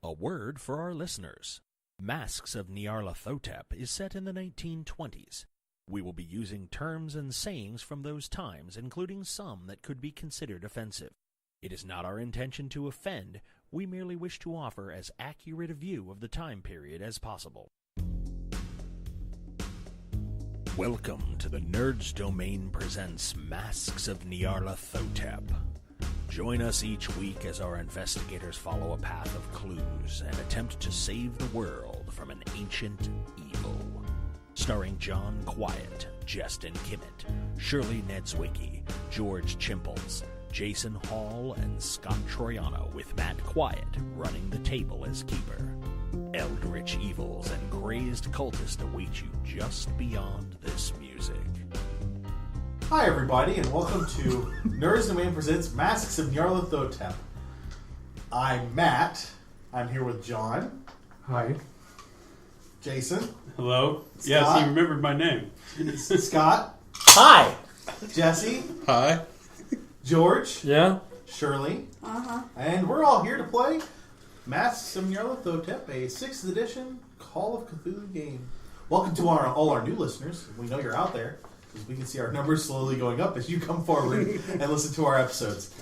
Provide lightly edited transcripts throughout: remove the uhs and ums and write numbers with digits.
A word for our listeners. Masks of Nyarlathotep is set in the 1920s. We will be using terms and sayings from those times, including some that could be considered offensive. It is not our intention to offend. We merely wish to offer as accurate a view of the time period as possible. Welcome to the Nerds Domain presents Masks of Nyarlathotep. Join us each week as our investigators follow a path of clues and attempt to save the world from an ancient evil. Starring John Quiett, Jestin Kimmet, Shirley Niedzwiecki, George Chimples, Jason Hall, and Scott Troiano, with Matt Quiett running the table as keeper. Eldritch evils and crazed cultists await you just beyond this music. Hi everybody, and welcome to Nerds Domain presents Masks of Nyarlathotep. I'm Matt. I'm here with John. Hi. Jason. Hello. Scott. Yes, he remembered my name. Scott. Hi! Jesse. Hi. George. Yeah? Shirley. And we're all here to play Masks of Nyarlathotep, a 6th edition Call of Cthulhu game. Welcome to all our new listeners. We know you're out there, because we can see our numbers slowly going up as you come forward and listen to our episodes.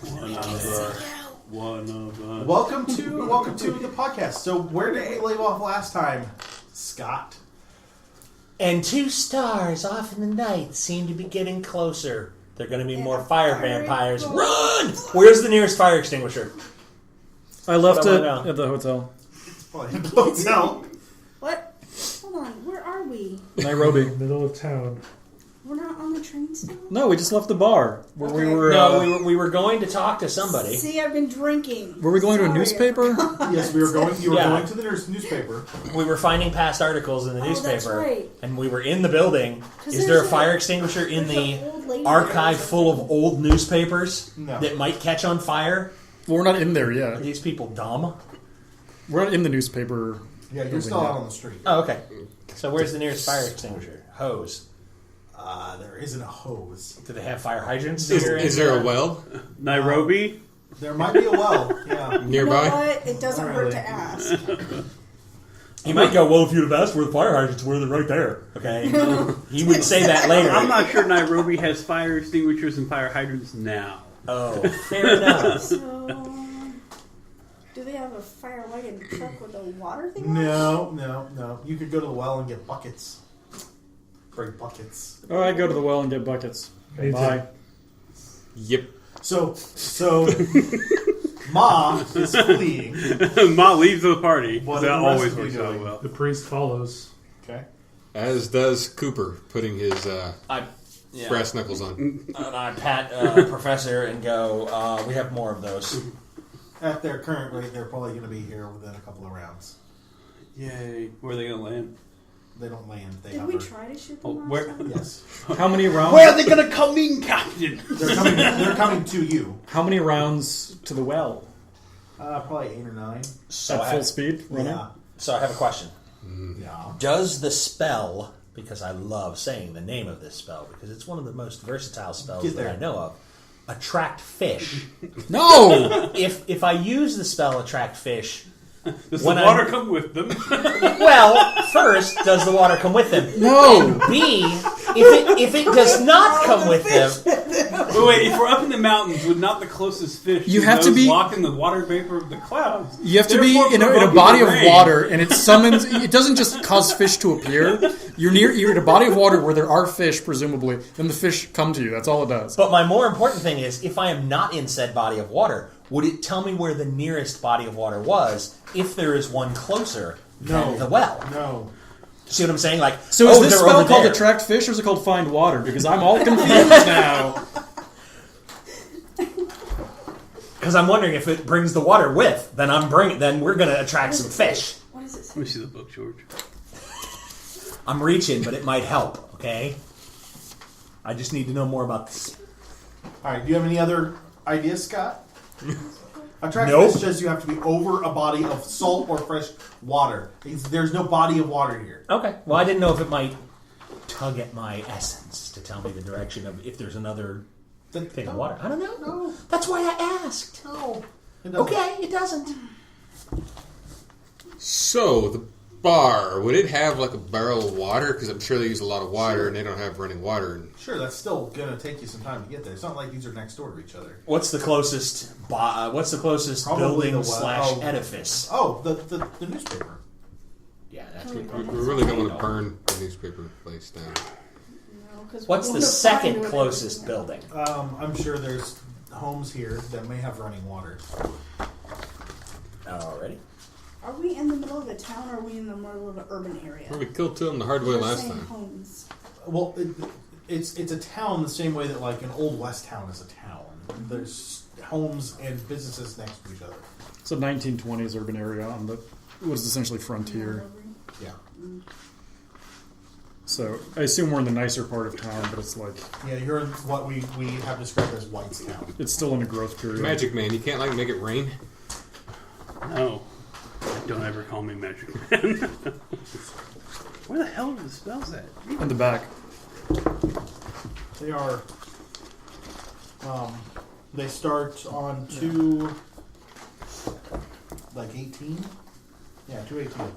One of us. Welcome to the podcast. So where did we leave off last time, Scott? And 2 stars off in the night seem to be getting closer. They're going to be more fire vampires. Run! Where's the nearest fire extinguisher? I left it know. at the hotel. Probably the hotel. What? Hold on, where are we? Nairobi. Middle of town. We're not on the train still? No, we just left the bar. Where we were. No, we were going to talk to somebody. See, I've been drinking. Were we going to a Sorry. newspaper? Yes, we were going. You were Yeah. going to the newspaper. We were finding past articles in the newspaper. That's right. And we were in the building. 'Cause Is there a there's fire extinguisher in there's the an old lady archive there. full of old newspapers No. that might catch on fire? Well, we're not in there Are yet. these people dumb? We're not in the newspaper. Yeah, you're still out on the street. Oh, okay. So where's the nearest fire extinguisher? Hose. There isn't a hose. Do they have fire hydrants? Is there a well Nairobi? There might be a well. Yeah. nearby? You know what? It doesn't Not hurt really. to ask. He might go, well, if you'd have asked where the fire hydrants were, they're right there. Okay? He would say that later. I'm not sure Nairobi has fire extinguishers and fire hydrants now. Oh, fair enough. So, do they have a fire wagon truck with a water thing on it? No. You could go to the well and get buckets. Great buckets. Oh, I go to the well and get buckets. Me Bye. Yep. So Ma is fleeing. Ma leaves the party. What That are the rest always of you works out doing? well. The priest follows. Okay. As does Cooper, putting his Yeah. brass knuckles on. And I pat Professor and go, we have more of those. At their current rate, they're probably going to be here within a couple of rounds. Yay. Where are they going to land? They don't land. They Did hover. we try to shoot them last where- time? Yes. How many rounds? Where are they going to come in, Captain? They're coming to you. How many rounds to the well? Probably 8 or 9. So At full speed? Running? Yeah. So I have a question. Yeah. Does the spell, because I love saying the name of this spell, because it's one of the most versatile spells Get that there. I know of, attract fish? No! If I use the spell attract fish, Does When the I- water come with them? well, first, does the water come with them? No! B, if it does not come with them, Wait, if we're up in the mountains with not the closest fish, You to have to those be- locked in the water vapor of the clouds. You have to be Therefore, in a provoking body the of rain. water, and it summons. It doesn't just cause fish to appear. You're in a body of water where there are fish, presumably. Then the fish come to you. That's all it does. but my more important thing is, if I am not in said body of water, would it tell me where the nearest body of water was if there is one closer than the well? No. See what I'm saying? Like, So is this they're spell over called there. Attract Fish, or is it called Find Water? Because I'm all confused now. Because I'm wondering if it brings the water with, then we're going to attract some fish. What does it say? Let me see the book, George. I'm reaching, but it might help, okay? I just need to know more about this. All right. Do you have any other ideas, Scott? Attract Nope. fish says you have to be over a body of salt or fresh water. There's no body of water here. Okay. Well, I didn't know if it might tug at my essence to tell me the direction of if there's another thing of water. I don't know. No. That's why I asked. No. It doesn't. Okay, it doesn't. So, the bar, would it have like a barrel of water? Because I'm sure they use a lot of water and they don't have running water. Sure, that's still going to take you some time to get there. It's not like these are next door to each other. What's the closest Probably building the / edifice? Oh, the newspaper. Yeah, that's We good. really don't want to burn the newspaper place down. No, 'cause we What's the wanna second find closest everything. building? I'm sure there's homes here that may have running water. Already? Are we in the middle of a town or are we in the middle of an urban area? Well, we killed two of them the hard way We're last saying time. homes. Well, it's a town the same way that like an old west town is a town. There's homes and businesses next to each other. It's a 1920s urban area on the what is essentially frontier. Yeah. So I assume we're in the nicer part of town, but it's like Yeah, you're in what we have described as Whitestown. it's still in a growth period. Magic Man, you can't like make it rain? No. Don't ever call me Magic Man. Where the hell are the spells at? In the back. They are. They start on 2. Like 18. Yeah, 218.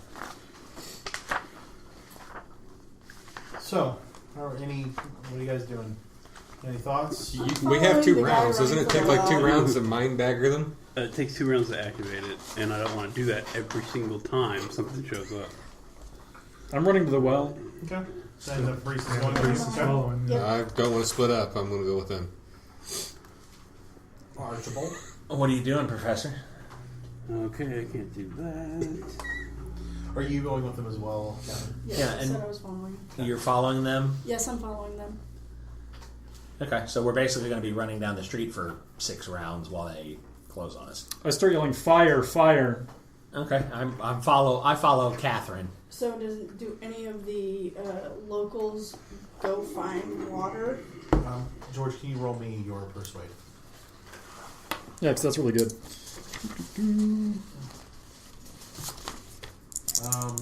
So, what are you guys doing? Any thoughts? We have 2 the guy rounds. Doesn't running it for take the like 2 wall. rounds to mind bagger them? It takes 2 rounds to activate it, and I don't want to do that every single time something shows up. I'm running to the well. Okay. And the priest is Yeah, going the to priest is following. Yep. I don't want to split up. I'm going to go with them. Archibald. What are you doing, Professor? Okay, I can't do that. Are you going with them as well? Yes, Yeah, I and- said I was following. You're following them? Yes, I'm following them. Okay, so we're basically going to be running down the street for 6 rounds while they close on us. I start yelling, "Fire! Fire!" Okay, I follow Catherine. So do any of the locals go find water? George, can you roll me your persuade? Yeah, because that's really good.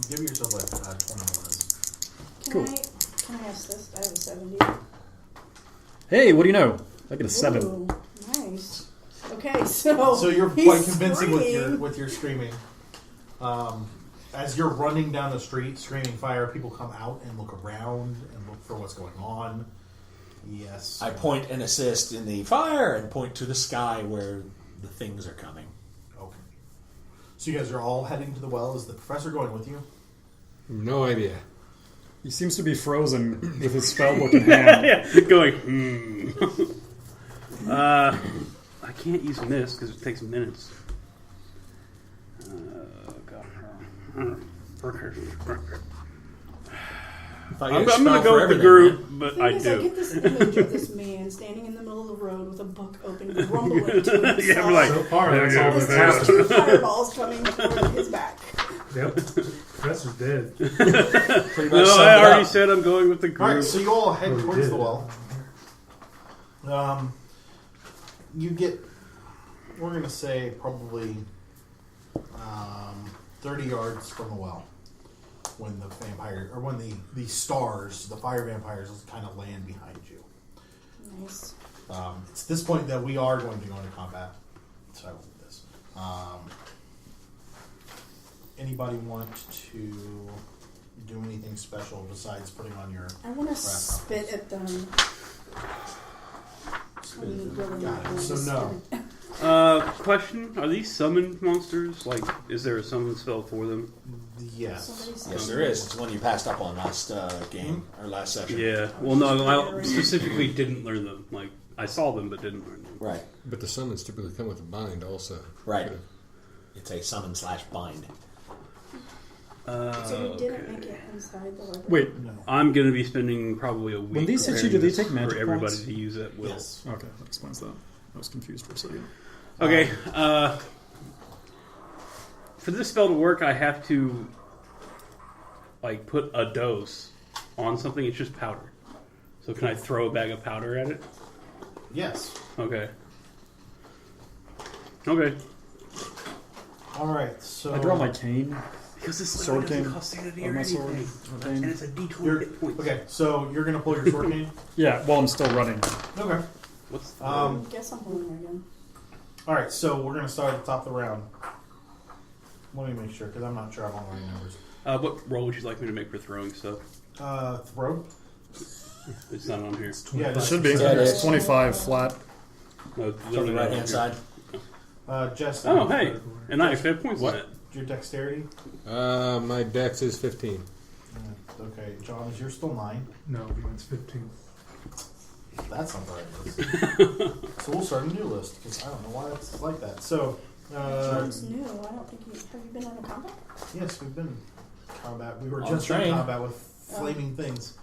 Give yourself like 21. Cool. Can I assist? I have a 70. Hey, what do you know? I get a 7. Ooh, nice. Okay, so you're he's quite convincing screaming. with your screaming. As you're running down the street screaming fire, people come out and look around and look for what's going on. Yes. I point and assist in the fire and point to the sky where the things are coming. Okay. So you guys are all heading to the well. Is the professor going with you? No idea. He seems to be frozen with his spellbook in hand. Yeah, going, I can't use miss because it takes minutes. I'm going to go with the group, but The I thing is, I do. get this image of this man standing in the middle of the road with a book open, grumbling to himself. Yeah, we're like, So far, that's all With that's two happened. fireballs coming toward his back. Yep. Professor's dead. Pretty much no, summed I it already up. said I'm going with the All right, group. so you all head Oh, you towards did. the well. You get, we're going to say, probably 30 yards from the well when the vampire, or when the stars, the fire vampires, kind of land behind you. Nice. It's this point that we are going to go into combat. So I will do this. Anybody want to do anything special besides putting on your... I want to Crap. spit at them. Got it. So no. Question: are these summoned monsters? Like, is there a summon spell for them? Yes. Yes, there is. It's the one you passed up on last game or last session. Yeah. Well, no, I specifically didn't learn them. Like, I saw them but didn't learn them. Right. But the summons typically come with a bind also. Right. It's a summon / bind. So you didn't make it inside the library? Wait, No. I'm going to be spending probably a week. When these hit you, do they take preparing magic for everybody points? to use at will? Yes. okay, that explains that. I was confused for a second. Okay. For this spell to work, I have to like put a dose on something. It's just powder. So can I throw a bag of powder at it? Yes. Okay. Okay. All right. So I draw my cane. Because this Sword literally doesn't cane cost sanity on or my sword. anything. Cane. And it's a D20 You're, hit points. okay. So you're gonna pull your sword cane. Yeah, while I'm still running. Okay. What's I guess I'm holding it again. All right. So we're gonna start at the top of the round. Let me make sure, because I'm not sure I'm on the right numbers. What roll would you like me to make for throwing stuff? Throw? It's not on here. Yeah, It should be. Yeah, it is. It's 25 flat. No, it's On the literally not right on hand here. side. Justin. Oh, hey. And I actually have points What? on it. Your dexterity? My dex is 15. Okay, John, is yours still 9? No, mine's 15. That's not the right list. So we'll start a new list, because I don't know why it's like that. So, John's new. I don't think you have you been in a combat? yes, we've been in combat. We were On just in train. combat with flaming things.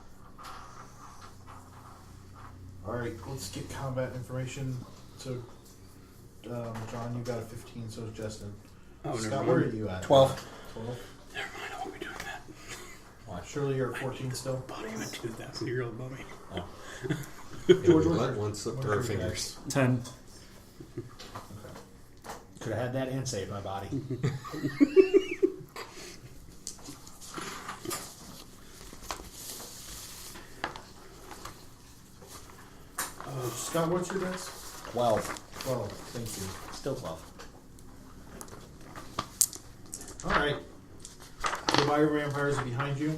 Alright, let's get combat information. So, John, you got a 15, so is Justin. Oh, never Scott, mind. where are you at? 12. 12? Never mind, I won't be doing that. Surely you're at 14 still? Body of a 2,000-year-old mummy. George, let one slip through our fingers. 10. Could have had that and saved my body. Scott, what's your dex? 12. 12, thank you. Still 12. Alright. The fire vampires are behind you.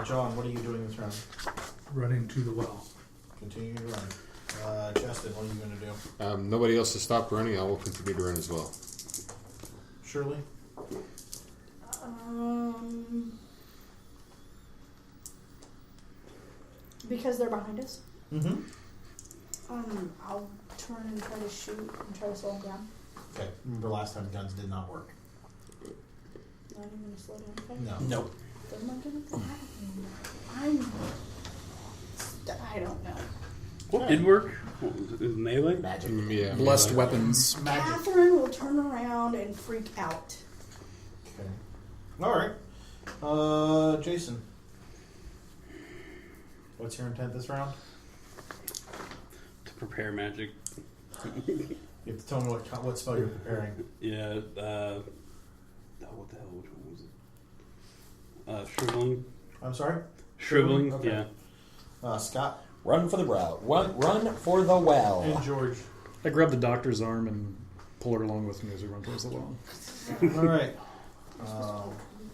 John, what are you doing this round? Running to the well. Continue to run. Justin, what are you going to do? Nobody else has stopped running. I will continue to run as well. Shirley? Because they're behind us. Mm-hmm. I'll turn and try to shoot and try to slow them down. Okay. Remember last time guns did not work? Not even going to slow down. Okay. No. Nope. What am I going to do? I don't know. What did work? What was it? Is it melee? Magic. Yeah. Blessed melee. weapons. Magic. Catherine will turn around and freak out. Okay. Alright. Jason. What's your intent this round? To prepare magic. You have to tell me what spell you're preparing. Yeah, what the hell? Which one was it? Shriveling. I'm sorry? Shriveling, Okay. yeah. Scott Run for the brow. Run for the well. and George. I grab the doctor's arm and pull her along with me as we run towards the well. Alright.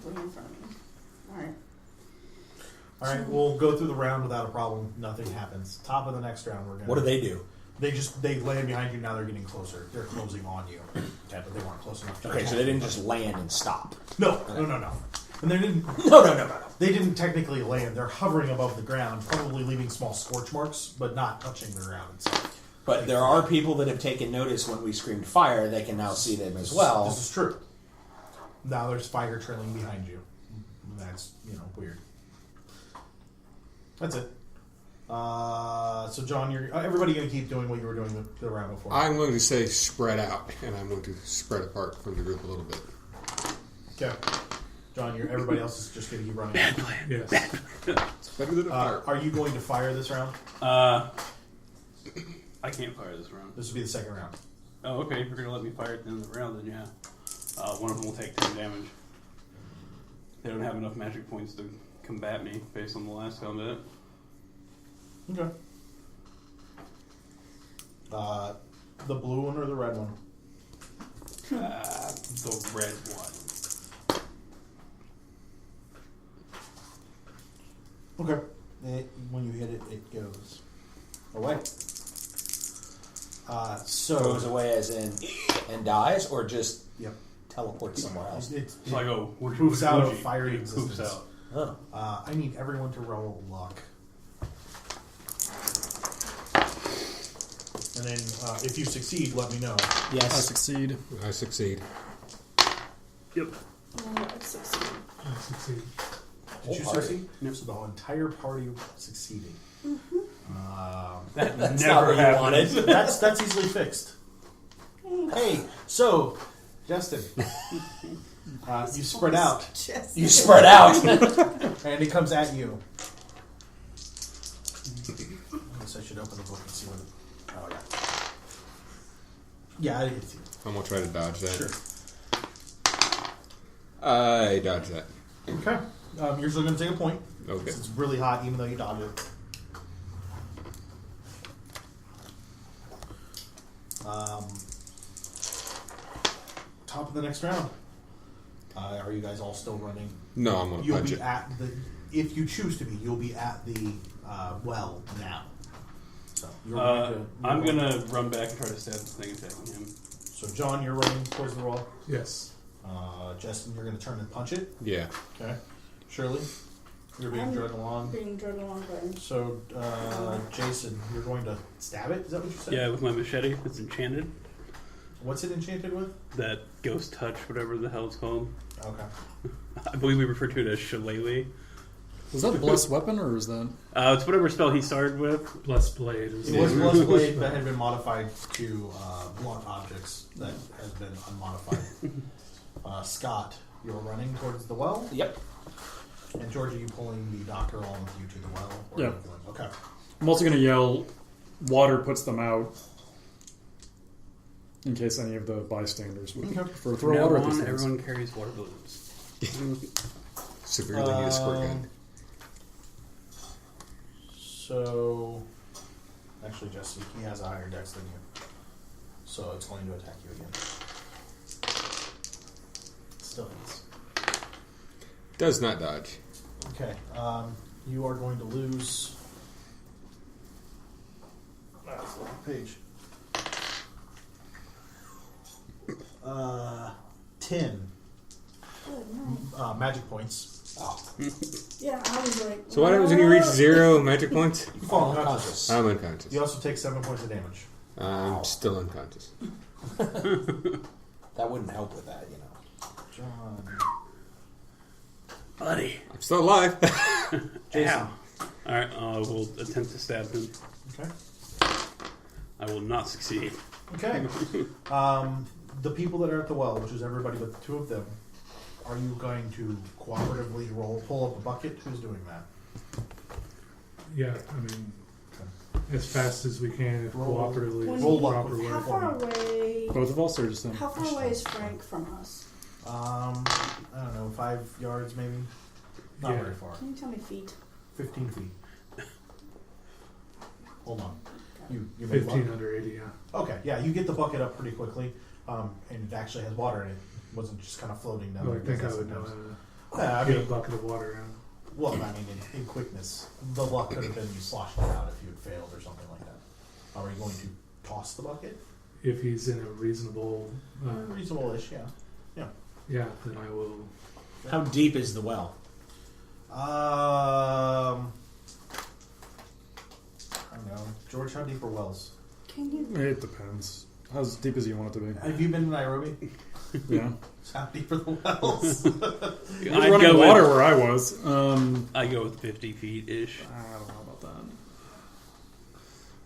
Way in front of me. Alright. Alright, we'll go through the round without a problem. Nothing happens. Top of the next round, we're gonna. What do they do? They land behind you. Now they're getting closer. They're closing on you. Okay, but they weren't close enough. To Okay, so they didn't just land and stop. No. And they didn't. No. They didn't technically land. They're hovering above the ground, probably leaving small scorch marks, but not touching the ground itself. But there are people that have taken notice when we screamed fire. They can now see them as well. This is true. Now there's fire trailing behind you. That's weird. That's it. So John, you're everybody gonna keep doing what you were doing the round before. I'm going to say spread out, and I'm going to spread apart from the group a little bit. Okay. John, everybody else is just gonna keep running. Bad plan. Yes. It's better than a fire. Are you going to fire this round? I can't fire this round. This will be the second round. Oh, okay. If you're going to let me fire at the end of the round, then yeah. One of them will take 10 damage. They don't have enough magic points to combat me based on the last combat. Okay. The blue one or the red one? The red one. Okay. When you hit it, it goes away. Goes away as in and dies, or just Yep. teleports somewhere else. So I go, poofs out of Woogie. fiery It existence. poofs out. Oh. I need everyone to roll luck. And then, if you succeed, let me know. I Yes. succeed. I succeed. Yep. I succeed. I succeed. Did you Whole party. succeed? So the whole entire party succeeded. That That's never not what you happened. wanted. That's easily fixed. Hey, so Justin, you spread out, Just You spread out. and it comes at you. I guess I should open the book and see what. Oh yeah. Yeah, I did see. I'm going to try to dodge that. Sure. I dodge that. Okay. You're still going to take a point. Okay. It's really hot, even though you dodge it. Top of the next round. Are you guys all still running? No, I'm going to You'll punch be it. at the. If you choose to be, you'll be at the well now. So I'm gonna run back and try to stab the thing attacking him. So John, you're running towards the wall. Yes. Justin, you're going to turn and punch it. Yeah. Okay. Shirley, you're being dragged along. Being dragged along by him. So Jason, you're going to stab it. Is that what you said? Yeah, with my machete. It's enchanted. What's it enchanted with? That ghost touch, whatever the hell it's called. Okay. I believe we refer to it as shillelagh. Was that a blessed weapon, or is that... It's whatever spell he started with. Blessed Blade. It was Blessed Blade that had been modified to blunt objects that has been unmodified. Scott, you're running towards the well? Yep. And George, are you pulling the doctor along with you to the well? Or Yeah. are you going- Okay. I'm also going to yell, water puts them out, in case any of the bystanders would prefer to throw water at these things. Everyone carries water balloons. Severely need a squirt gun. So, actually, Jesse, he has a higher dex than you. So it's going to attack you again. Still hits. Does not dodge. Okay. You are going to lose. That's the wrong page. 10 magic points. Yeah, I was like. So what happens when you reach 0 magic points? You fall unconscious. I'm unconscious. You also take 7 points of damage. I'm still unconscious. That wouldn't help with that, you know. John. Buddy. I'm still alive. Jason. Alright, we'll attempt to stab him. Okay. I will not succeed. Okay. The people that are at the well, which is everybody but the two of them, are you going to cooperatively pull up a bucket? Who's doing that? Yeah, I mean, as fast as we can, cooperatively. Roll luck proper with way. How far away? Both of us, or just him? How far away is Frank from us? I don't know, 5 yards maybe? Not Yeah. very far. Can you tell me feet? 15 feet. Hold on. You made 15 luck? under 80, yeah. Okay, yeah, you get the bucket up pretty quickly, and it actually has water in it. It wasn't just kind of floating down Well, there. I think I That's would what know it how was. Yeah, I to get a mean, bucket of water out. well, I mean, in quickness, the luck could have been you sloshed it out if you had failed or something like that. Are you going to toss the bucket? If he's in a reasonable... Reasonable-ish, yeah. yeah, then I will... How deep is the well? I don't know. George, how deep are wells? Can you? It depends. How deep as you want it to be. Have you been to Nairobi? Yeah. How deep are the wells? It was running water where I was. I go with 50 feet-ish. I don't know about that.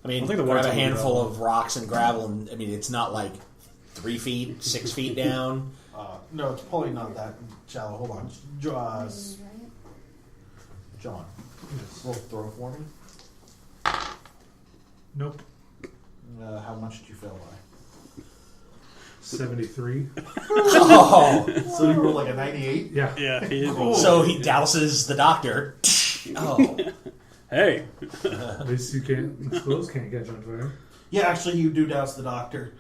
I mean, I think the grab water's a only handful about- of rocks and gravel, and I mean, it's not like 3 feet, 6 feet down. No, it's probably not that shallow. Hold on. John, roll throw for me. Nope. How much did you fail by? 73. Oh, So you rolled like a 98? Yeah. Yeah, he is. so he douses the doctor. Oh, Hey. At least you can't... Explosives can't catch on fire. Yeah, actually, you do douse the doctor.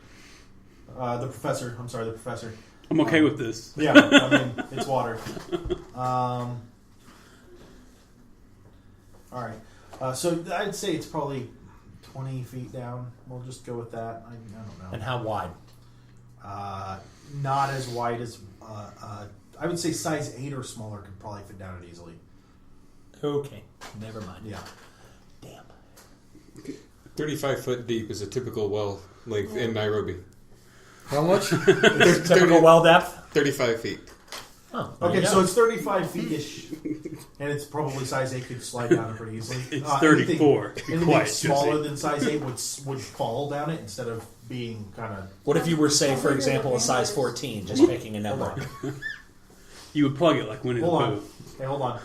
The professor. I'm sorry, the professor. I'm okay with this. Yeah, I mean, it's water. All right. So I'd say it's probably 20 feet down. We'll just go with that. I don't know. and how wide? Not as wide as... I would say size 8 or smaller could probably fit down it easily. Okay, never mind. Yeah. Damn. 35 foot deep is a typical well length in Nairobi. How much? Typical well depth. 35 feet. Oh, there Okay, you so go. it's 35 feet-ish, and it's probably size 8 could slide down it pretty easily. It's 34. Anything Quite, smaller Jesse. than size 8 would fall down it instead of being kind of... What if you were, say, for example, a size 14, just picking a number? You would plug it like Winnie the Hold on. Pooh. Hey, hold on.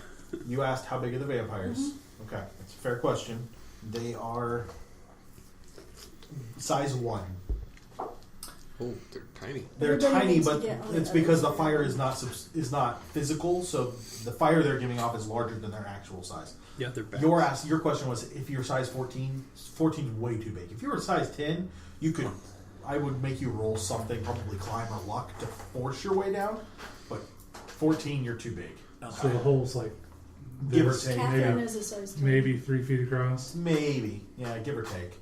You asked how big are the vampires. Okay, that's a fair question. They are size 1. Oh, they're tiny. They're Everybody tiny, needs to but get on it's the because the other fire is not physical, so the fire they're giving off is larger than their actual size. Yeah, they're back. Your question was if you're size 14, 14 is way too big. If you were size 10, you could, I would make you roll something, probably climb or luck to force your way down, but 14, you're too big. So the hole's like Give or this, take. Catherine is a size 10. maybe 3 feet across. Maybe. Yeah, give or take.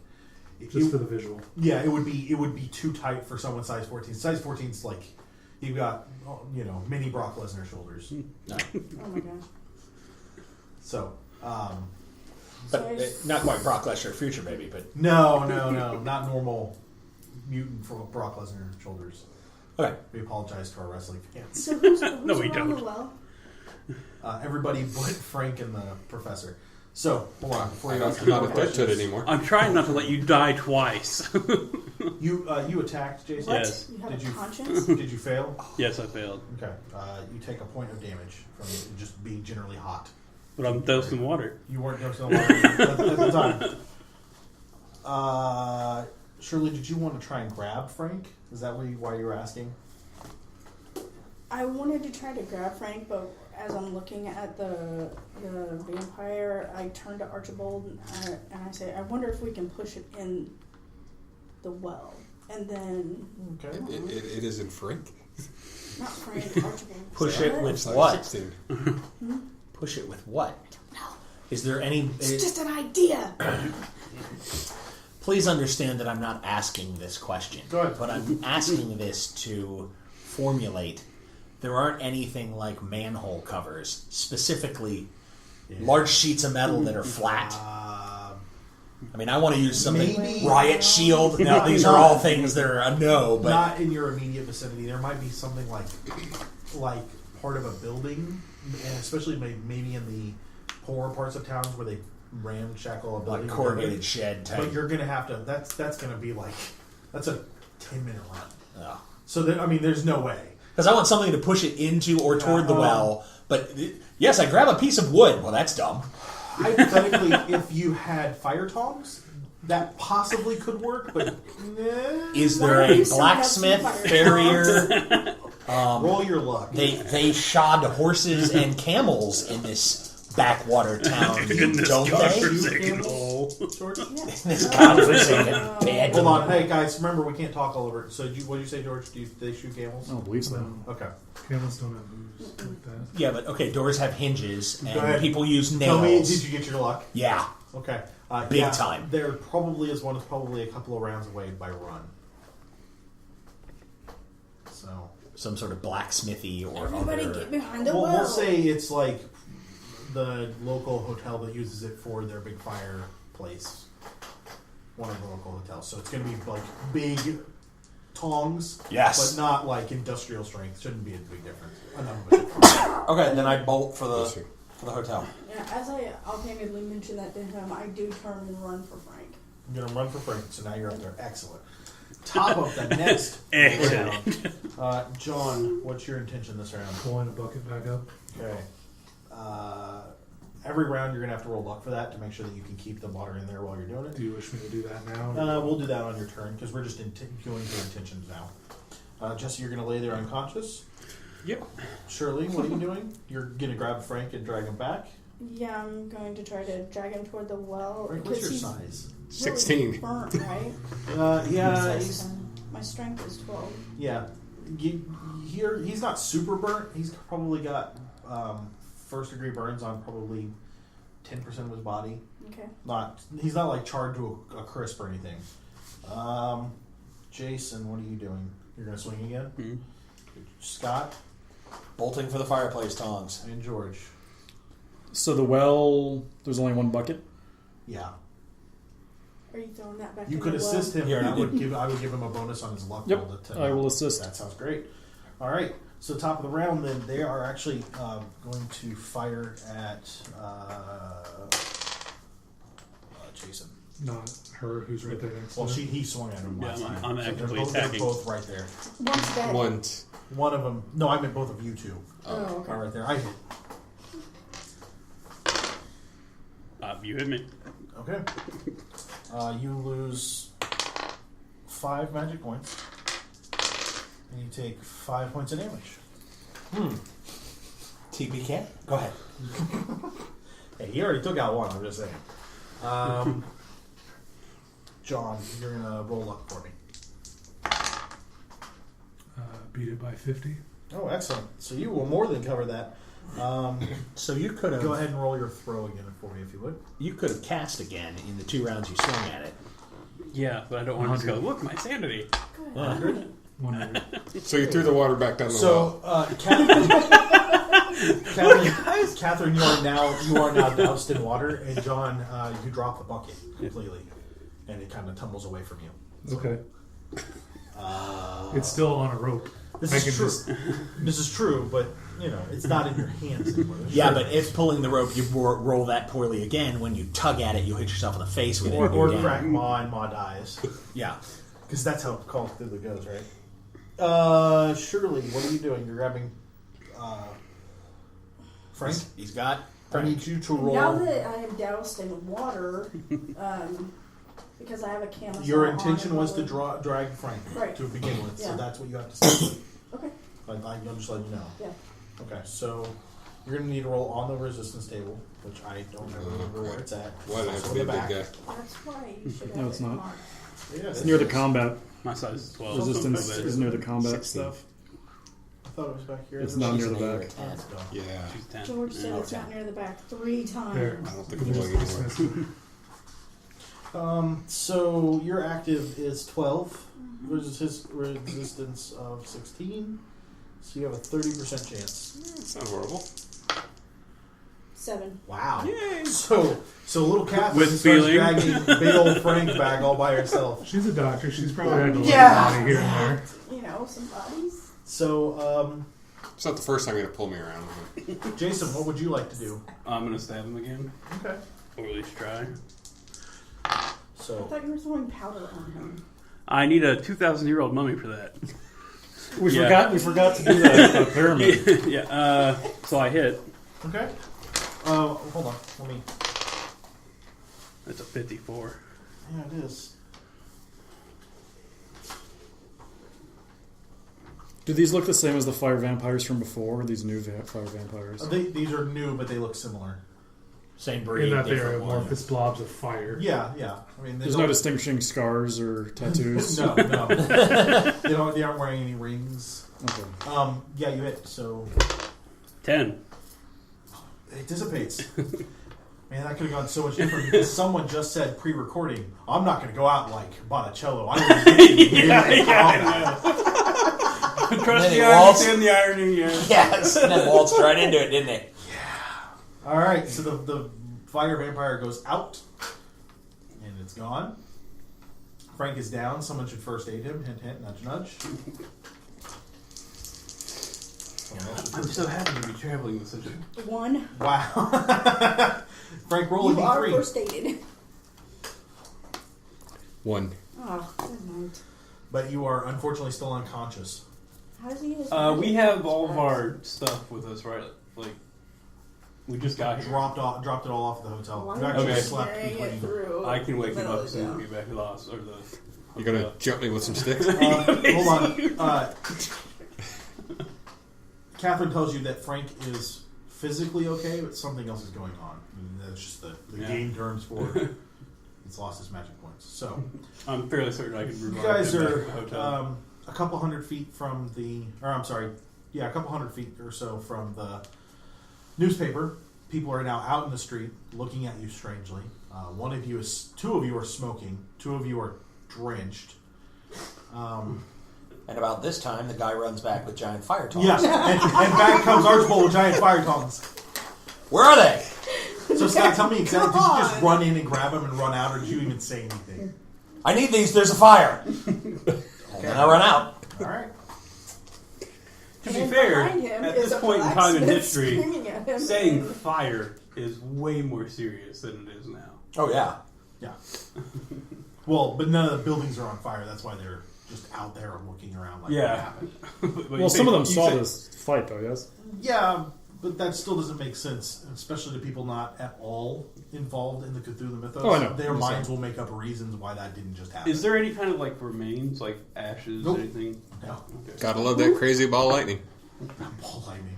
Just for the visual. Yeah, it would be too tight for someone size 14. Size 14's like you've got mini Brock Lesnar shoulders. Oh my god. So, But not quite Brock Lesnar, future baby, but no, not normal mutant for Brock Lesnar shoulders. okay. We apologize to our wrestling fans. So who's No, we around don't. the well? Everybody but Frank and the professor. So, hold on before you ask I'm not a threat to it anymore. I'm trying not to let you die twice. You attacked, Jason. What? Yes. You have Did a you conscience? Did you fail? Yes, I failed. Okay. You take a point of damage from just being generally hot. But I'm dosed in water. You weren't dosing water at the time. Shirley, did you want to try and grab Frank? Is that why you were asking? I wanted to try to grab Frank, but as I'm looking at the vampire, I turn to Archibald and I say, I wonder if we can push it in the well. And then... Okay. It isn't Frank. Not Frank, Archibald. Push it with Size what? 16. Push it with what? No, Is there any... it's just an idea. Please understand that I'm not asking this question. Go ahead. But I'm asking this to formulate. There aren't anything like manhole covers, specifically large sheets of metal that are flat. I mean, I want to use something. Maybe- Riot Shield. Now, these are all things that are a no, but Not in your immediate vicinity. There might be something like part of a building, and especially maybe in the poorer parts of towns where they ramshackle a building. like corrugated shed type. But you're gonna have to. That's gonna be that's a 10-minute run. Oh. So there's no way. Because I want something to push it into or toward the well. But yes, I grab a piece of wood. Well, that's dumb. Hypothetically, if you had fire tongs, that possibly could work. But Is there Why do a you still have blacksmith, some fire farrier? roll your luck. They shod horses and camels in this backwater town, don't they? George? This conversation. Bad. Hold on, hey guys, remember we can't talk all over it. So, what did you say, George? Do they shoot camels? I don't believe so. Okay. Camels don't have hooves like that. Yeah, but okay, doors have hinges, Go and ahead. people use Tell me, nails. did you get your luck? Yeah. Okay. Big time. There probably is one. It's probably a couple of rounds away by run. So Some sort of blacksmithy or Everybody other. get behind the we'll well. say it's like the local hotel that uses it for their big fireplace. One of the local hotels. So it's going to be like big tongs. Yes. But not like industrial strength. Shouldn't be a big difference. Enough of it. Okay, then I bolt for Yes, sir. the hotel. Yeah, as I offhandedly mentioned that to him, I do turn and run for Frank. I'm going to run for Frank. So now you're up there. Excellent. Top of the next Excellent. round. John, what's your intention this round? Pulling a bucket back up. Okay. Every round you're going to have to roll luck for that to make sure that you can keep the water in there while you're doing it. Do you wish me to do that now? We'll do that on your turn because we're just going through intentions now. Jesse, you're going to lay there unconscious. Yep. Shirley, what are you doing? You're going to grab Frank and drag him back? Yeah, I'm going to try to drag him toward the well. Frank, what's your he's size? really 16. burnt, right? Yeah, Says, my strength is 12. yeah. He's not super burnt. He's probably got first degree burns on probably 10% of his body. Okay. He's not like charred to a crisp or anything. Jason, what are you doing? You're going to swing again? Mhm. Scott Bolting for the fireplace tongs. and George. So the well, there's only one bucket. Yeah. Are you throwing that back You in could the assist him, Here, and I you would give him a bonus on his luck Yep, roll. I will assist. That sounds great. All right. So top of the round, then they are actually going to fire at Jason. Not her, who's right there next Well, to her. he swung at him Yeah, last I'm time. actively they're attacking. both right there. One's dead. One of them. No, I meant both of you two. Oh, okay. Are right there. I hit. You hit me. Okay. You lose 5 magic points, and you take 5 points of damage. TPK? Go ahead. Hey, he already took out one. I'm just saying. John, you're gonna roll luck for me. Beat it by 50. Oh, excellent. So you will more than cover that. So you could have Go ahead and roll your throw again for me, if you would. You could have cast again in the 2 rounds you swung at it. Yeah, but I don't want to just go, look, my sanity. 100. So you threw the water back down the well. Catherine, you are now doused in water, and John, you drop the bucket completely, and it kind of tumbles away from you. Okay. It's still on a rope. This is true, but it's not in your hands anymore. Yeah, but if pulling the rope, you roll that poorly again. When you tug at it, you'll hit yourself in the face with it. Or crack Ma and Ma dies. Yeah. Because that's how Call of Cthulhu goes, right? Shirley, what are you doing? You're grabbing Frank? He's got... I need you to roll. Now that I am doused in water, because I have a camera. Your intention was to drag Frank to begin with, so that's what you have to say. Okay. I'll just let you know. Yeah. Okay, so you're going to need to roll on the resistance table, which I don't remember where it's at. Why do I have to be a big guy? That's why you should have No, it's it not. marked. Yeah, It's near the combat. My size is 12. Resistance so is near the combat 16. stuff. I thought it was back here. It's not near the back. Let's go. Yeah. She's 10. George said it's not near the back 3 times. There. I don't think I'm going anywhere. So your active is 12 versus his resistance of 16. So you have a 30% chance. It's not horrible. 7. Wow. Yay. So little Catherine With starts feeling. dragging big old Frank back all by herself. She's a doctor. She's probably had to let Yeah. a body here and there. Some bodies. So, It's not the first time you're going to pull me around. Jason, what would you like to do? I'm going to stab him again. Okay. Or at least try. I So, thought you were throwing powder on him. I need a 2,000-year-old mummy for that. We Yeah. forgot to do that pyramid. Yeah, so I hit. okay. Hold on. Let me. That's a 54. Yeah, it is. Do these look the same as the fire vampires from before? Or these new fire vampires? These are new, but they look similar. Same breed, In that they are different one. amorphous blobs of fire. Yeah. I mean, There's no distinguishing scars or tattoos. No. They aren't wearing any rings. Okay. Yeah, you hit. So 10. it dissipates. Man, that could have gone so much different because someone just said pre-recording, I'm not going to go out like Botticello. I don't Trust Then the it irony, waltzed- stand the irony, yeah. Yes, and then waltzed right into it, didn't it? All right, so the fire vampire goes out, and it's gone. Frank is down. Someone should first aid him. Hint, hint, nudge, nudge. I'm so happy to be traveling with such a... 1. Wow. Frank, roll a You are d3. first aided. 1. Oh, good night. But you are unfortunately still unconscious. How does he use we have all of our stuff with us, right? Like, we just got here. Dropped it all off at the hotel. Why You are actually Okay. slept carrying it between. through? I can wake him middle up of as the soon as day? we get back to the house, or the... You're going to jump me with some sticks? Hold on. Catherine tells you that Frank is physically okay, but something else is going on. And that's just the game terms for it's lost its magic points. So I'm fairly certain I can you revive guys him back are to the hotel. a couple hundred feet from a couple hundred feet or so from the newspaper. People are now out in the street looking at you strangely. Two of you are smoking. 2 of you are drenched. And about this time, the guy runs back with giant fire tongs. Yes, and back comes Archibald with giant fire tongs. Where are they? So Scott, tell me exactly, did you just run in and grab him and run out, or did you even say anything? I need these. There's a fire. And then I run out. All right. To be And fair, behind him at is this a point in time in blacksmith history, screaming at him. saying fire is way more serious than it is now. Oh, yeah. Yeah. Well, but none of the buildings are on fire. That's why they're just out there looking around like what happened. Well, some of them saw this fight, though, yes? Yeah, but that still doesn't make sense, especially to people not at all involved in the Cthulhu mythos. Oh, I know. Their minds will make up reasons why that didn't just happen. Is there any kind of like remains, like ashes, Nope. anything? No. Okay. Gotta love that crazy ball of lightning. Ball lightning.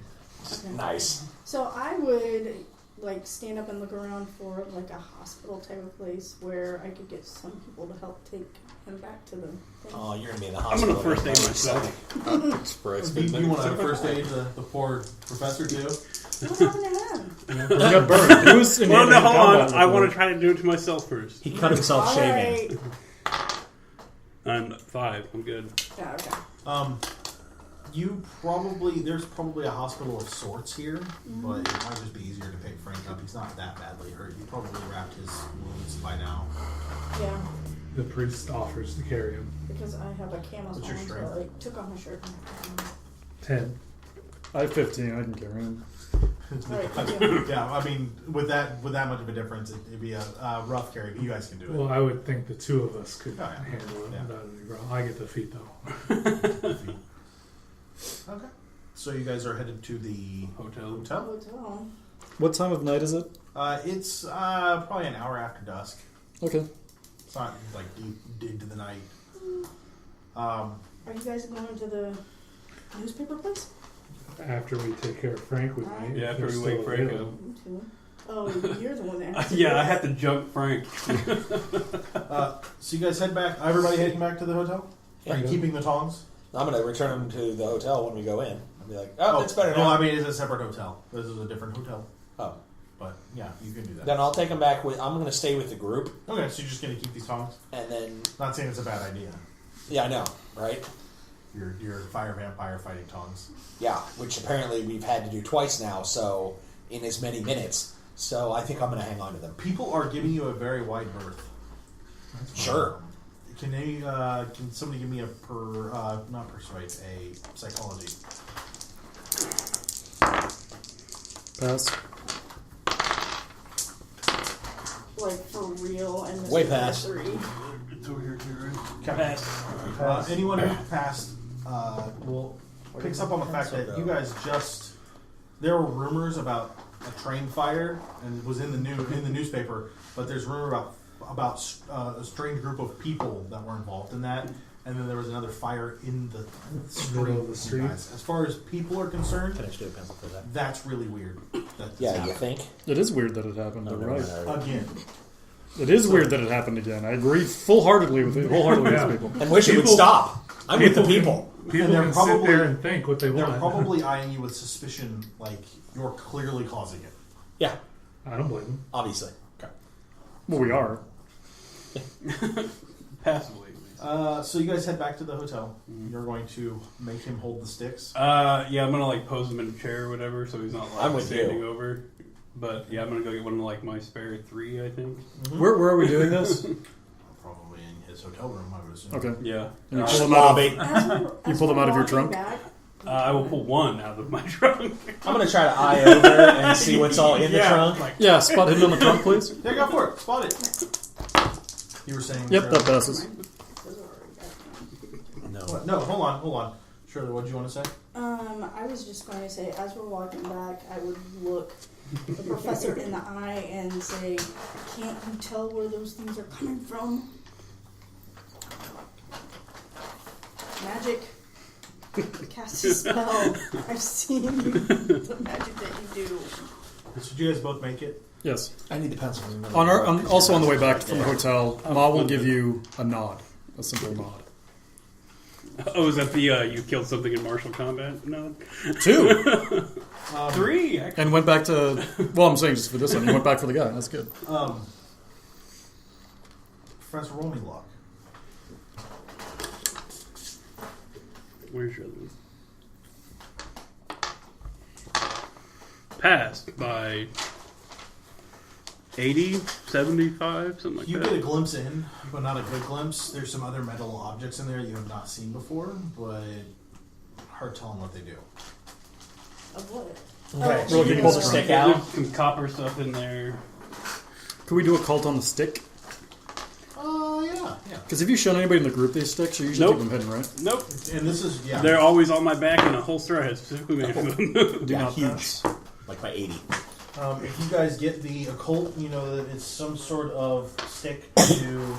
Nice. So I would like stand up and look around for like a hospital type of place where I could get some people to help take him back to the thing. Oh, you're gonna be in the I'm hospital. gonna first aid myself. Express. Do you want to first aid the poor professor too? What happened to him? He got burned. He was in Well, no, hand-to-hand hold on. combat I want before. to try to do it to myself first. He cut himself All shaving. right. I'm 5. I'm good. Yeah, okay. There's probably a hospital of sorts here, but it might just be easier to pick Frank up. He's not that badly hurt. You probably wrapped his wounds by now. Yeah, The priest offers to carry him. because I have a camo What's your on, so strength? I like, took off my shirt. 10. I have 15. I can carry him. Alright, thank you. Yeah, I mean, with that much of a difference, it'd be a rough carry. But you guys can do it. Well, I would think the two of us could Oh, yeah. handle it Yeah. without any problem. I get the feet though. Okay. So you guys are headed to the Hotel. hotel. Hotel. What time of night is it? It's probably an hour after dusk. Okay. It's not like deep into the night. Are you guys going to the newspaper place? After we take care of Frank with me. Yeah, after they're we wake still Frank up. available. Me too. Oh, you're the one that has to Yeah, do I it. have to jump Frank. So you guys head back. Everybody heading back to the hotel? Are you Yeah. keeping the tongs? I'm gonna return him to the hotel when we go in. I'll be like, oh, that's better Well, now. I mean, it's a separate hotel. This is a different hotel. Oh, But yeah, you can do that. then I'll take him back with. I'm gonna stay with the group, Okay, so you're just gonna keep these tongs? and then Not saying it's a bad idea. yeah, I know, right? Your fire vampire fighting tongs. Yeah, which apparently we've had to do twice now. So in as many minutes. So I think I'm gonna hang on to them. People are giving you a very wide berth. Sure. Can somebody give me not persuade, a psychology? Pass. Like for real and this Way is past. 3. It's over here too, right? Pass. Anyone who passed picks up on the fact that you guys there were rumors about a train fire, and it was in the newspaper. But there's rumor about a strange group of people that were involved in that, and then there was another fire in the Middle of the street. street. Guys. As far as people are concerned, Can I just do a pencil for that? that's really weird. That this Yeah, you happened. think? It is weird that it happened. No, You're never right. mind, I already- Again, It is weird that it happened again. I agree wholeheartedly with Yeah. these people. And wish it would People- stop. I'm with the people. People they're can probably- sit there and think what they they're want. probably eyeing you with suspicion, like you're clearly causing it. Yeah, I don't blame them. obviously. Well, we are. Passively. So you guys head back to the hotel. You're going to make him hold the sticks. Yeah, I'm gonna like pose him in a chair or whatever, so he's not like I'm with standing you. over. But yeah, I'm gonna go get one of like my spare 3, I think. Where are we doing this? Probably in his hotel room, I would assume. Okay. Yeah. And you pull them out Lobby. You pull them out of your trunk? Back, I will pull one out of my trunk. I'm gonna try to eye over and see what's all in the trunk. Like, Yeah, spot hidden on the trunk, please. Yeah, go for it. Spot it. You were saying. Yep, Shirley? that passes. No. What? No, hold on. Shirley, what did you want to say? I was just going to say, as we're walking back, I would look the professor in the eye and say, "Can't you tell where those things are coming from? Magic. Cast a spell. I've seen you, the magic that you do." So did you guys both make it? Yes. I need the pencil. Also on the way back from the hotel, Ma will give you a nod. A simple nod. oh, is that the you killed something in martial combat? No. 2! 3, actually. And went back to... Well, I'm saying just for this one. You went back for the guy. That's good. Professor, roll me luck. Where's your other one? Passed by 80, 75, something like You that. get a glimpse in, but not a good glimpse. There's some other metal objects in there you have not seen before, but hard telling what they do. Of what? Okay, Oh, so you pull the stick out. There's some copper stuff in there. Could we do a cult on the stick? Yeah. Because if you shown anybody in the group these sticks, you usually Nope. keep them hidden, right? Nope. And this is, yeah. They're always on my back in a holster I had specifically made for them. Do Yeah, not huge. pass. Like by 80. If you guys get the occult, you know that it's some sort of stick to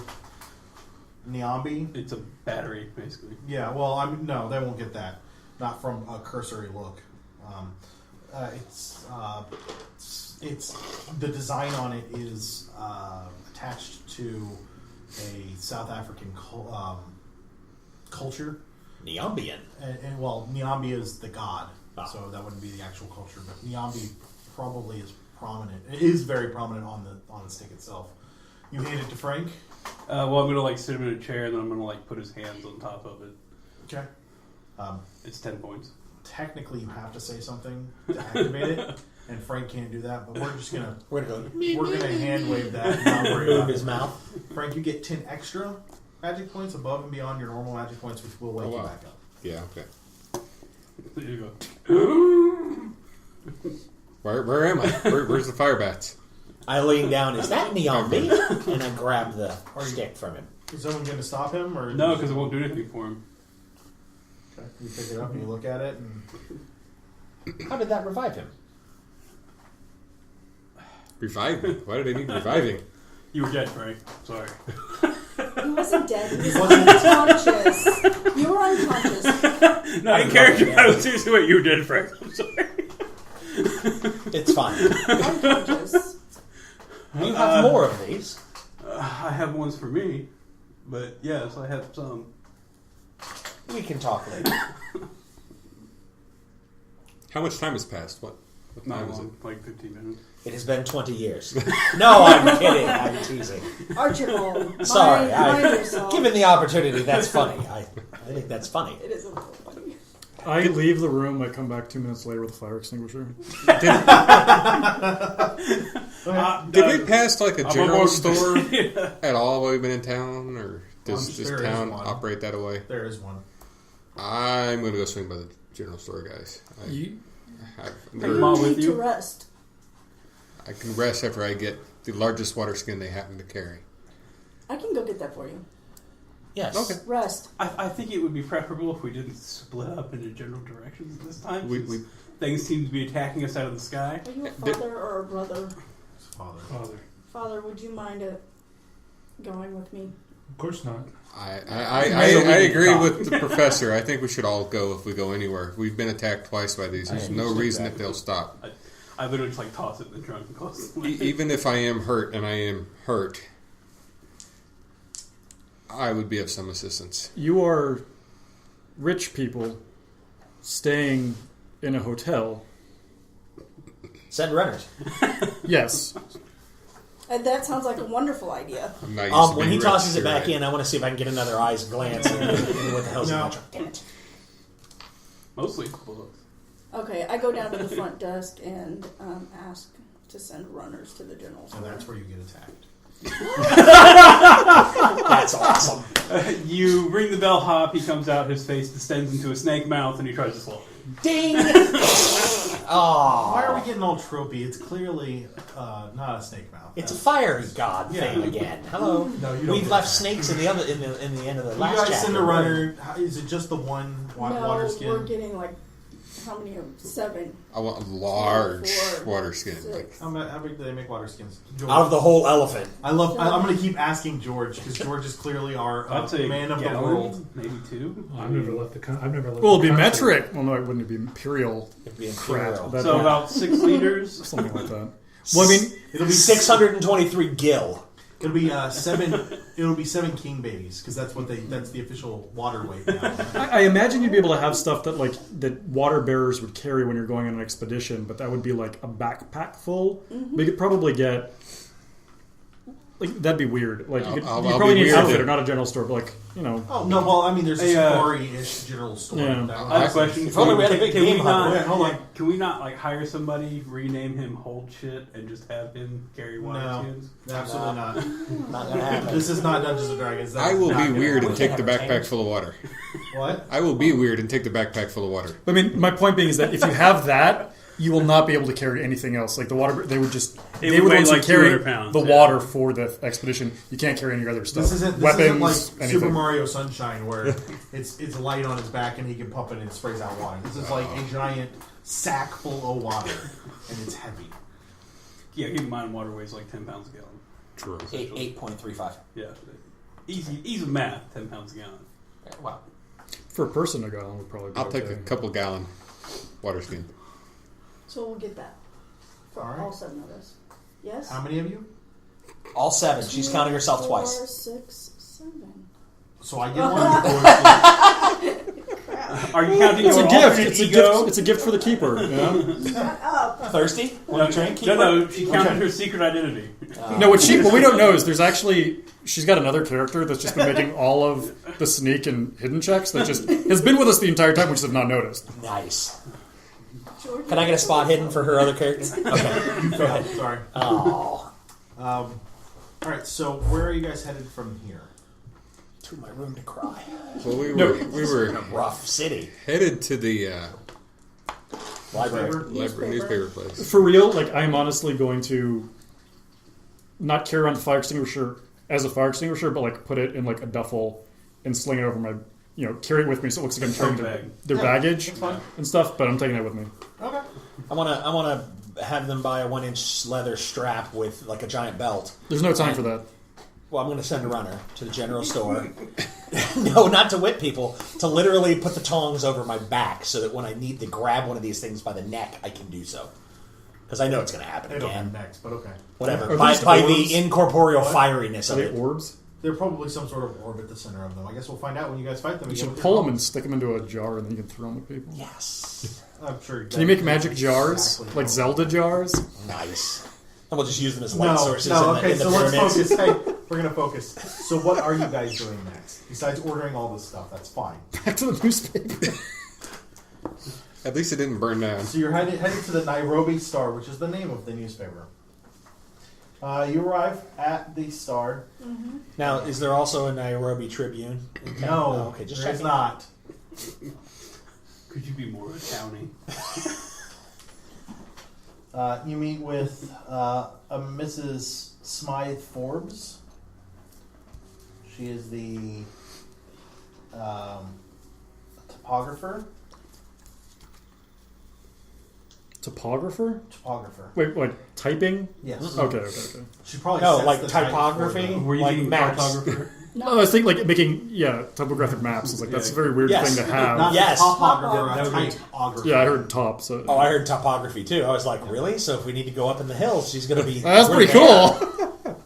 Niambi. It's a battery, basically. Yeah, well, no, they won't get that. Not from a cursory look. It's it's the design on it is attached to a South African culture. Niambian. And well, Niambi is the god, so that wouldn't be the actual culture. But Niambi probably is prominent. It is very prominent on the stick itself. You hand it to Frank. Well, I'm gonna sit him in a chair, and then I'm gonna put his hands on top of it. Okay. It's 10 points. Technically, you have to say something to activate it, and Frank can't do that. But we're gonna hand wave that. And not worry about his mouth. Frank, you get 10 extra magic points above and beyond your normal magic points, which will wake you back up. Yeah. Okay. There you go. Where am I? Where's the fire bats? I lean down. Is that Niambi? And I grab the stick from him. Is someone going to stop him, or no? Because it won't do anything for him. Okay. You pick it up and you look at it, and how did that revive him? Revive me? Why did I need reviving? You were dead, Frank. Sorry. He wasn't dead. He was unconscious. You were unconscious. No, in character, I was seriously what you were dead, Frank. I'm sorry. It's fine. Unconscious. You have more of these. I have ones for me, but yes, I have some. We can talk later. How much time has passed? What Not time is it? long, like 15 minutes. It has been 20 years. No, I'm kidding. I'm teasing. Archibald. Sorry. Mind yourself. Given the opportunity, that's funny. I think that's funny. It is a little funny. I leave the room. I come back 2 minutes later with a fire extinguisher. Did we pass like a general I'm store at all while we've been in town, or does this There is town one. operate that way? there is one. I'm going to go swing by the general store, guys. You, Come on with Need you. to rest. I can rest after I get the largest water skin they happen to carry. I can go get that for you. Yes. Okay. Rest. I think it would be preferable if we didn't split up into general directions this time. We- Things seem to be attacking us out of the sky. Are you a father or a brother? Father. Father, would you mind going with me? Of course not. I agree with the professor. I think we should all go if we go anywhere. We've been attacked twice by these. There's no reason that they'll stop. I literally just toss it in the trunk and close the lid. Even if I am hurt, and I am hurt, I would be of some assistance. you are rich people staying in a hotel. Send runners. Yes. And that sounds like a wonderful idea. I'm not used to When being he tosses rich, it back you're in, I want to see if I can get another eye's glance into what the hell's No. in Damn it. Mostly bullets. Okay, I go down to the front desk and ask to send runners to the general store. And that's where you get attacked. That's awesome. You ring the bellhop, he comes out, his face descends into a snake mouth, and he tries to swallow it. Ding! Oh. Why are we getting all tropey? It's clearly not a snake mouth. It's a fire god thing again. Hello. No, you don't We've get left that. snakes in the end of the You last guys chapter. send a runner. Is it just the one water No, skin? we're getting how many? 7. I want a large 4, water skin. 6. How big do they make water skins? George. Out of the whole elephant. I'm going to keep asking George because George is clearly our I'd say man of the gallon, world. maybe 2. I've never left the. I've never left. Well, it'd the be country. metric. Well, no, it wouldn't be imperial. It'd be Crap. imperial. That'd So be about 6 liters. something like that. Well, I mean, It'll be 623 gill. It'll be 7. It'll be 7 king babies because that's the official water weight now. I imagine you'd be able to have stuff that that water bearers would carry when you're going on an expedition, but that would be like a backpack full. Mm-hmm. We could probably get that'd be weird. Like you I'll probably be need an weird outfitter, then. not a general store, but Oh no! Well, I mean, there's a safari-ish general store. Yeah. That I have a question. If only we had a big Can we game not- hunter. Wait, hold on. Can we not hire somebody, rename him Hold Shit, and just have him carry water No. skins? Absolutely not. Not gonna happen. This is not Dungeons and Dragons. That I is will not be gonna weird happen. and take the have a backpack tank. full of water. What? I will be weird and take the backpack full of water. I mean, my point being is that if you have that, you will not be able to carry anything else. Like the water, they would just It they would would weigh only carry 200 pounds, the yeah. water for the expedition. You can't carry any other stuff. This isn't weapons, like anything. Super Mario Sunshine where it's light on his back and he can pump it and it sprays out water. This is like a giant sack full of water and it's heavy. Yeah, keep in mind water weighs 10 pounds a gallon. True. 8.35. Yeah. Easy math, 10 pounds a gallon. Wow. For a person, a gallon would probably be I'll take okay. a couple gallon water skin. So we'll get that. For All right. all 7 of us. Yes? How many of you? All 7. She's counting herself 4, twice. 6, 7. So I get one. Are you counting It's your a gift. alternate It's a ego? gift. It's a gift for the keeper. You know? Shut up. Thirsty? Want to drink? No, she counted her secret identity. No, what we don't know is there's actually she's got another character that's just been making all of the sneak and hidden checks that just has been with us the entire time. We just have not noticed. Nice. George, Can I get a spot hidden for her other character? Okay. You failed. Sorry. Oh. All right. So where are you guys headed from here? To my room to cry. Well, we were Rough city. headed to the Library. newspaper place. For real, like I'm honestly going to not carry around the fire extinguisher as a fire extinguisher, but like put it in like a duffel and sling it over my, carry it with me so it looks like I'm carrying their baggage and stuff. But I'm taking that with me. Okay. I wanna have them buy a 1-inch leather strap with like a giant belt. There's no time for that. Well, I'm going to send a runner to the general store. No, not to whip people. To literally put the tongs over my back so that when I need to grab one of these things by the neck, I can do so. Because I know it's going to happen They don't have again. next, but okay. Whatever. Are By these the orbs? incorporeal firiness Are of they it. orbs? They're probably some sort of orb at the center of them. I guess we'll find out when you guys fight them. You again should with your pull them bombs. and stick them into a jar, and then you can throw them at people. Yes. I'm sure. Can you make magic jars, like Zelda jars? Nice. And we'll just use them as light No, sources no. in Okay, the so let's pyramids. focus. Hey, we're gonna focus. So what are you guys doing next? Besides ordering all this stuff, that's fine. Back to the newspaper. At least it didn't burn down. So you're headed to the Nairobi Star, which is the name of the newspaper. You arrive at the Star. Now, is there also a Nairobi Tribune? in town? No, Oh, okay, just there's checking. not. Could you be more accounting? You meet with a Mrs. Smythe Forbes. She is the topographer. Topographer? Topographer. Wait, like typing? Yes. Okay. She probably No, sets like the type typography? for them. Were you Like thinking maps. cartographer? No, I was thinking like making topographic maps. It's like that's a very weird Yes. thing to have. Not Yes. a topographer, That a would be- typographer. Yeah, I heard top. So Oh, I heard topography too. I was like, really? So if we need to go up in the hills, she's going to be... that's we're pretty there. cool.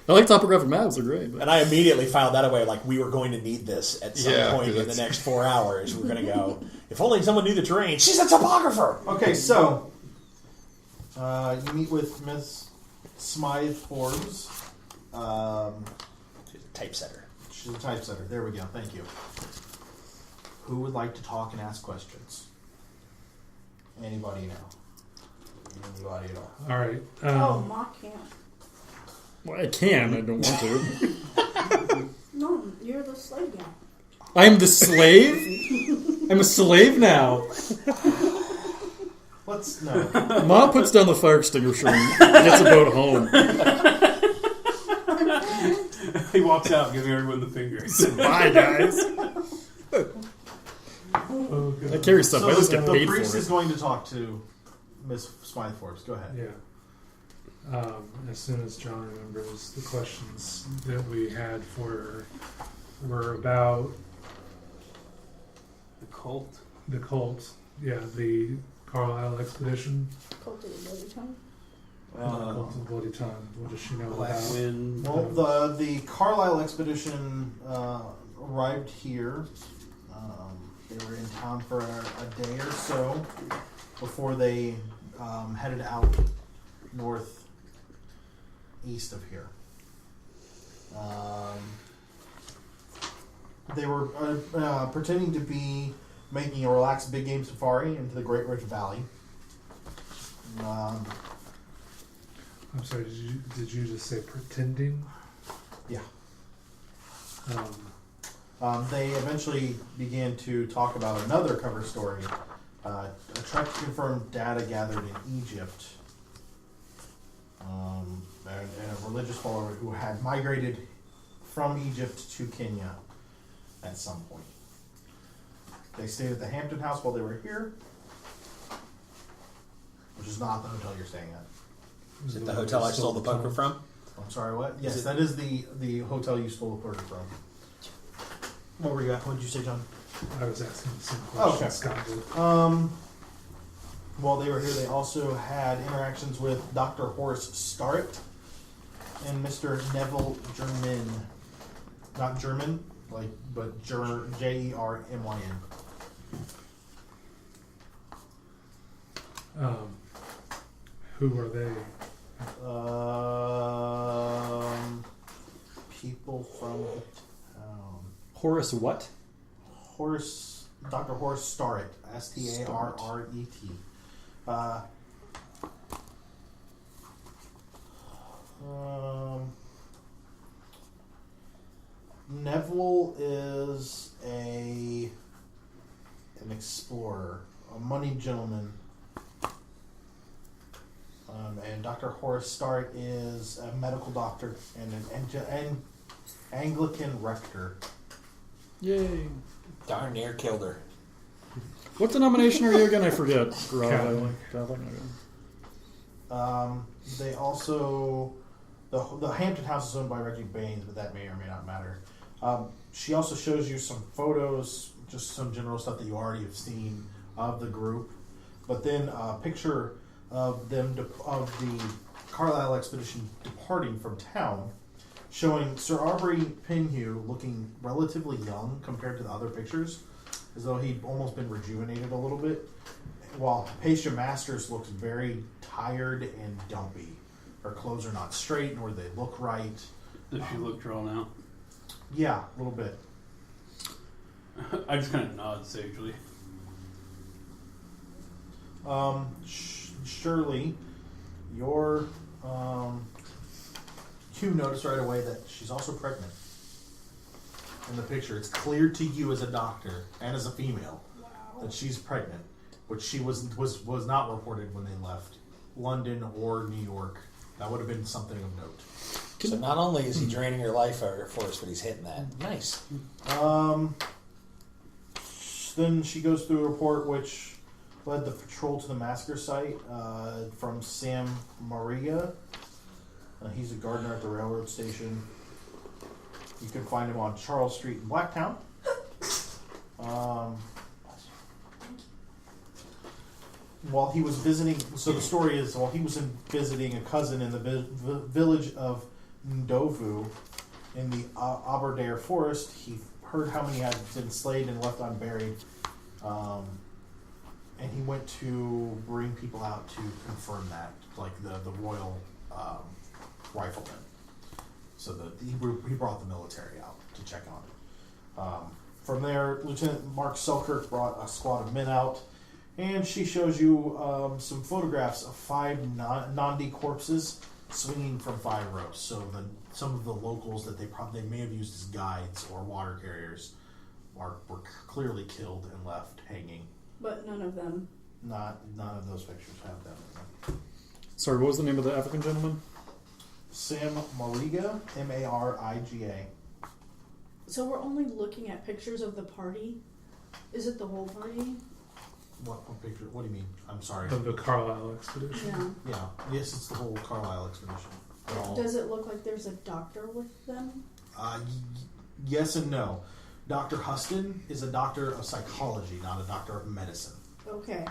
I like topographic maps; they're great. But. And I immediately filed that away, like we were going to need this at some Yeah, point in the that's- next 4 hours. We're going to go, if only someone knew the terrain. She's a topographer! Okay, so you meet with Miss Smythe Forbes. She's a typesetter. She's a typesetter. There we go. Thank you. Who would like to talk and ask questions? Anybody now? Anybody at all? All right. Oh, Ma can't. Well, I can. I don't want to. No, you're the slave guy. I'm the slave. I'm a slave now. Let's no. Mom puts down the fire extinguisher and gets a boat home. He walks out giving everyone the finger. Bye, guys. Oh, God. I carry stuff. So I just the get paid priest for is it. going to talk to Miss Smythe Forbes. Go ahead. Yeah. As soon as John remembers, the questions that we had for her were about The cult. the cult. Yeah, the Carlisle expedition. Cult of the Bloody Tongue. Cult of the Bloody Tongue. What does she know Black about? Wind. Well, the Carlisle expedition arrived here. They were in town for a day or so before they headed out northeast of here. They were pretending to be making a relaxed big game safari into the Great Rift Valley. I'm sorry. Did you just say pretending? Yeah. Um, They eventually began to talk about another cover story, a track to confirm data gathered in Egypt, and a religious follower who had migrated from Egypt to Kenya at some point. They stayed at the Hampton House while they were here, which is not the hotel you're staying at. Is it the hotel I stole the poker from? I'm sorry, what? Yes, it- that is the hotel you stole the poker from. What were you at? What did you say, John? I was asking the same Oh, question okay. Scott did. While they were here, they also had interactions with Dr. Horace Starrett and Mr. Neville German. Not German, but Jermyn. Who are they? People from the town. Horace what? Dr. Horace Starrett, Starrett. Neville is an explorer, a moneyed gentleman, and Dr. Horace Starrett is a medical doctor and an Anglican rector. Yay! Darn near killed her. What denomination are you again? I forget. Catholic. Catholic. They also the Hampton House is owned by Reggie Baines, but that may or may not matter. She also shows you some photos, just some general stuff that you already have seen of the group, but then a picture of them of the Carlisle expedition departing from town, showing Sir Aubrey Pinhue looking relatively young compared to the other pictures, as though he'd almost been rejuvenated a little bit, while Hypatia Masters looks very tired and dumpy. Her clothes are not straight, nor do they look right. Does she look drawn out? Yeah, a little bit. I just kind of nod sagely. Shirley, you notice right away that she's also pregnant. In the picture, it's clear to you as a doctor and as a female that she's pregnant, which she was not reported when they left London or New York. That would have been something of note. So not only is he draining your life force, but he's hitting that. Nice. Then she goes through a report which led the patrol to the massacre site from Sam Mariga. He's a gardener at the railroad station. You can find him on Charles Street in Blacktown. While he was visiting, so the story is, while he was visiting a cousin in the village of Ndovu in the Aberdare forest, he heard how many had been slain and left unburied, and he went to bring people out to confirm that, like the royal riflemen. So he brought the military out to check on it. From there, Lieutenant Mark Selkirk brought a squad of men out, and she shows you some photographs of 5 Nandi corpses swinging from 5 ropes. So some of the locals that they may have used as guides or water carriers were clearly killed and left hanging. But none of them. None of those pictures have them in them. Sorry, what was the name of the African gentleman? Sam Mariga, Mariga. So we're only looking at pictures of the party? Is it the whole party? What picture? What do you mean? I'm sorry. Of the Carlisle expedition. Yeah. Yeah. Yes, it's the whole Carlisle expedition. Does it look like there's a doctor with them? Yes and no. Dr. Huston is a doctor of psychology, not a doctor of medicine. Okay.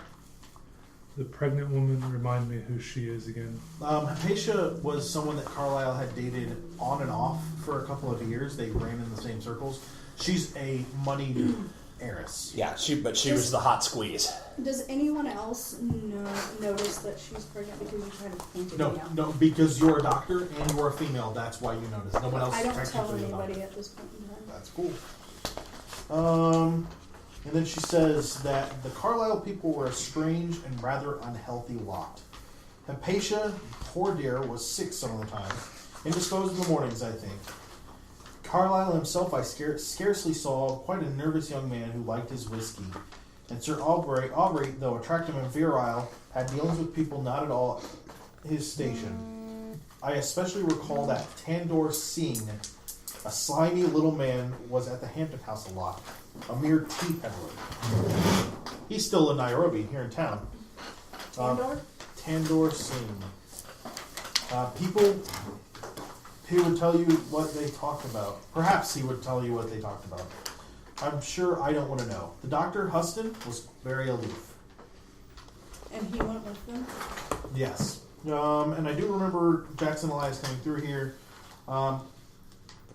The pregnant woman, remind me who she is again. Hypatia was someone that Carlisle had dated on and off for a couple of years. They ran in the same circles. She's a moneyed heiress. Yeah, she was the hot squeeze. Does anyone else notice that she's pregnant because you tried to point it out? No, because you're a doctor and you're a female. That's why you notice. No one else. I don't tell technically is a anybody doctor. at this point in time. That's cool. And then she says that the Carlisle people were a strange and rather unhealthy lot. Hypatia, poor dear, was sick some of the time, indisposed in the mornings, I think. Carlisle himself I scarcely saw, quite a nervous young man who liked his whiskey. And Sir Aubrey, though attractive and virile, had dealings with people not at all his station. I especially recall that Tandor Singh, a slimy little man, was at the Hampton House a lot. A mere tea peddler. He's still in Nairobi, here in town. Tandor Singh. He would tell you what they talked about. Perhaps he would tell you what they talked about. I'm sure I don't want to know. The Dr. Huston was very aloof. And he went with them? Yes. And I do remember Jackson Elias coming through here.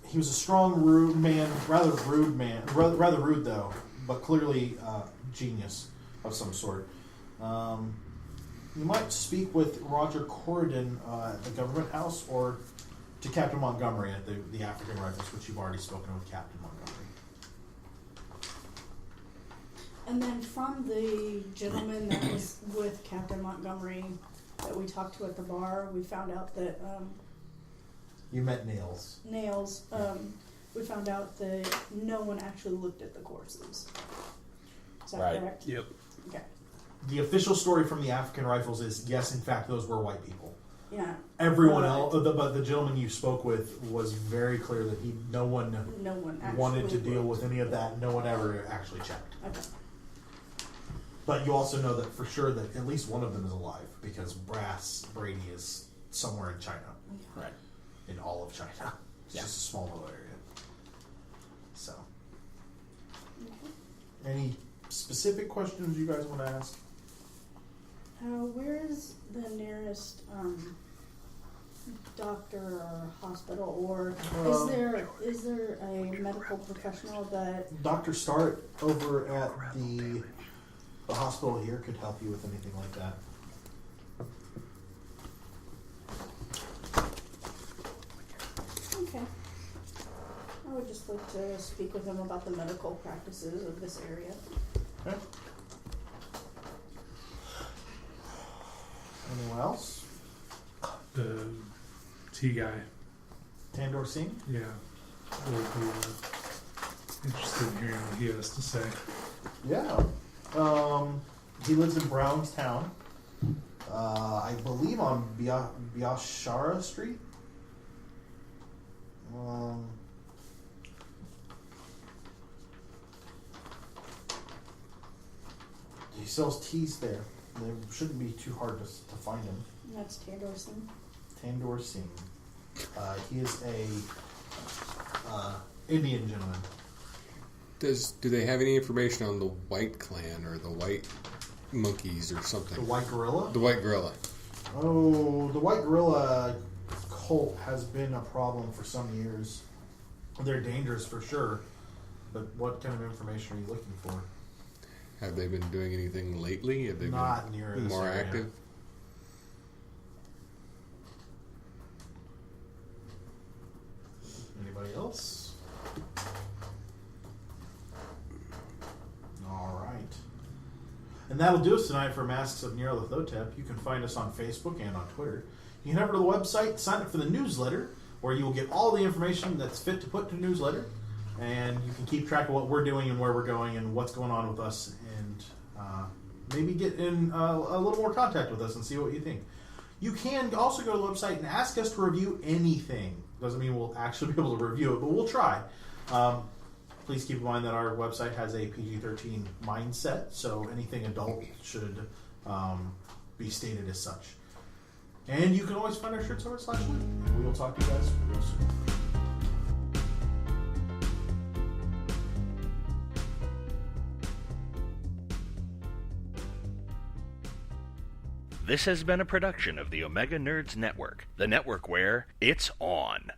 He was a strong, rude man, rather rude though, but clearly genius of some sort. You might speak with Roger Corridon at the government house, or to Captain Montgomery at the African Rifles, which you've already spoken with Captain Montgomery. And then from the gentleman that was with Captain Montgomery that we talked to at the bar, we found out that you met Nails. We found out that no one actually looked at the corpses. Is that correct? Yep. Okay. The official story from the African Rifles is, yes, in fact, those were white people. Yeah. Everyone else, but the gentleman you spoke with was very clear that no one wanted to deal with any of that. No one ever actually checked. Okay. But you also know that for sure that at least one of them is alive, because Brass Brady is somewhere in China. Right. In all of China. It's just a small little area. So. Okay. Any specific questions you guys want to ask? Where is the nearest doctor or hospital, or is there a medical professional that Dr. Start over at the hospital here could help you with anything like that. Okay. I would just like to speak with him about the medical practices of this area. Okay. Anyone else? The tea guy. Tandor Singh? Yeah. Would be interested in hearing what he has to say. Yeah. He lives in Brownstown. I believe on Biashara Street. He sells teas there. They shouldn't be too hard to find him. And that's Tandor Singh. Tandor Singh. He is a Indian gentleman. Do they have any information on the White Clan or the White Monkeys or something? The White Gorilla? The White Gorilla. Oh, the White Gorilla cult has been a problem for some years. They're dangerous for sure, but what kind of information are you looking for? Have they been doing anything lately? Have they Not been near this more area. active? Anybody else? All right. And that'll do us tonight for Masks of Nyarlathotep. You can find us on Facebook and on Twitter. You can head over to the website, sign up for the newsletter, where you will get all the information that's fit to put to the newsletter, and you can keep track of what we're doing and where we're going and what's going on with us, and maybe get in a little more contact with us and see what you think. You can also go to the website and ask us to review anything. Doesn't mean we'll actually be able to review it, but we'll try. Please keep in mind that our website has a PG-13 mindset, so anything adult should be stated as such. And you can always find our shirts over at /link, and we will talk to you guys real soon. This has been a production of the Omega Nerds Network, the network where it's on.